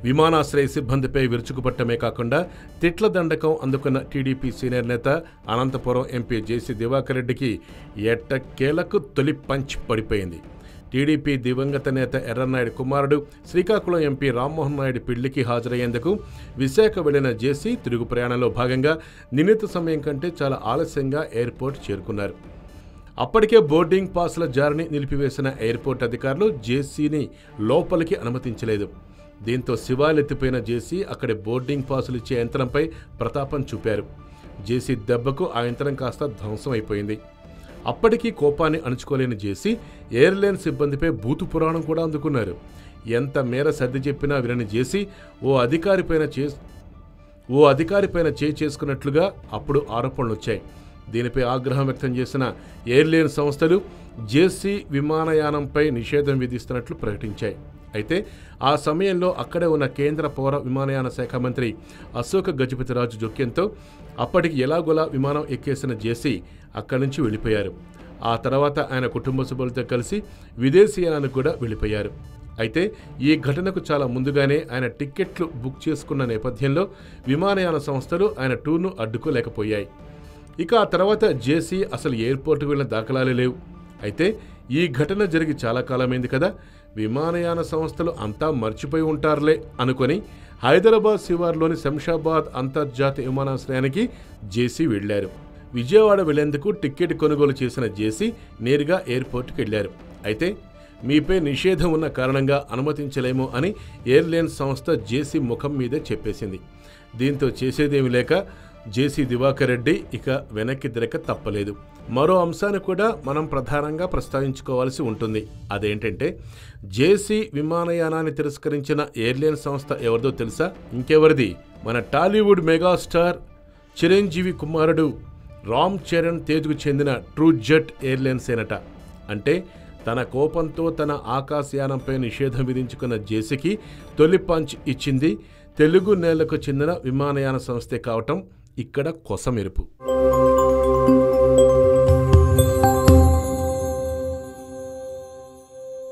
విమానాశ్రయ సిబ్బందిపై విరుచుకుపట్టమే కాకుండా తిట్ల దండకం అందుకున్న టీడీపీ సీనియర్ నేత అనంతపురం ఎంపీ జేసీ దివాకర్ రెడ్డికి ఎట్టకేలకు తొలి పంచ్ పడిపోయింది. టీడీపీ దివంగత నేత ఎర్రన్నాయుడు కుమారుడు శ్రీకాకుళం ఎంపీ రామ్మోహన్ నాయుడు పెళ్లికి హాజరయ్యేందుకు విశాఖ వెళ్లిన జేసీ తిరుగు ప్రయాణంలో భాగంగా నిర్ణీత సమయం కంటే చాలా ఆలస్యంగా ఎయిర్పోర్ట్ చేరుకున్నారు. అప్పటికే బోర్డింగ్ పాస్ల జారీని నిలిపివేసిన ఎయిర్పోర్ట్ అధికారులు జేసీని లోపలికి అనుమతించలేదు. దీంతో శివాలెత్తిపోయిన జేసీ అక్కడి బోర్డింగ్ పాసులు ఇచ్చే యంత్రంపై ప్రతాపం చూపారు. జేసీ దెబ్బకు ఆ యంత్రం కాస్త ధ్వంసం అయిపోయింది. అప్పటికీ కోపాన్ని అణుచుకోలేని జేసీ ఎయిర్లైన్ సిబ్బందిపై బూతు పురాణం కూడా అందుకున్నారు. ఎంత మేర సర్ది చెప్పినా వినని జేసీ ఓ అధికారిపైన చేయి చేసుకున్నట్లుగా అప్పుడు ఆరోపణలు వచ్చాయి. దీనిపై ఆగ్రహం వ్యక్తం చేసిన ఎయిర్లైన్ సంస్థలు జేసీ విమానయానంపై నిషేధం విధిస్తున్నట్లు ప్రకటించాయి. అయితే ఆ సమయంలో అక్కడే ఉన్న కేంద్ర పౌర విమానయాన శాఖ మంత్రి అశోక్ గజపతిరాజు జోక్యంతో అప్పటికి ఎలాగోలా విమానం ఎక్కేసిన జేసీ అక్కడి నుంచి వెళ్ళిపోయారు. ఆ తర్వాత ఆయన కుటుంబ సభ్యులతో కలిసి విదేశీయానానికి కూడా వెళ్ళిపోయారు. అయితే ఈ ఘటనకు చాలా ముందుగానే ఆయన టిక్కెట్లు బుక్ చేసుకున్న నేపథ్యంలో విమానయాన సంస్థలు ఆయన టూర్ను అడ్డుకోలేకపోయాయి. ఇక ఆ తర్వాత జేసీ అసలు ఎయిర్పోర్టుకు వెళ్ళిన దాఖలాలే లేవు. అయితే ఈ ఘటన జరిగి చాలా కాలమైంది కదా, విమానయాన సంస్థలు అంతా మర్చిపోయి ఉంటారులే అనుకొని హైదరాబాద్ శివార్లోని శంషాబాద్ అంతర్జాతీయ విమానాశ్రయానికి జేసీ వెళ్లారు. విజయవాడ వెళ్లేందుకు టిక్కెట్ కొనుగోలు చేసిన జేసీ నేరుగా ఎయిర్పోర్టుకు వెళ్లారు. అయితే మీపై నిషేధం ఉన్న కారణంగా అనుమతించలేము అని ఎయిర్లైన్ సంస్థ జేసీ ముఖం మీదే చెప్పేసింది. దీంతో చేసేదేమీ లేక జేసీ దివాకర్ రెడ్డి ఇక వెనక్కి తిరగక తప్పలేదు. మరో అంశాన్ని కూడా మనం ప్రధానంగా ప్రస్తావించుకోవాల్సి ఉంటుంది. అదేంటంటే జేసీ విమానయానాన్ని తిరస్కరించిన ఎయిర్లైన్ సంస్థ ఎవరిదో తెలుసా? ఇంకెవరిది, మన టాలీవుడ్ మెగాస్టార్ చిరంజీవి కుమారుడు రామ్ చరణ్ తేజ్కు చెందిన ట్రూజెట్ ఎయిర్లైన్స్ ఏనట. అంటే తన కోపంతో తన ఆకాశయానంపై నిషేధం విధించుకున్న జేసీకి తొలి పంచ్ ఇచ్చింది తెలుగు నేలకు చెందిన విమానయాన సంస్థే కావటం ఇక్కడ కొసమెరుపు.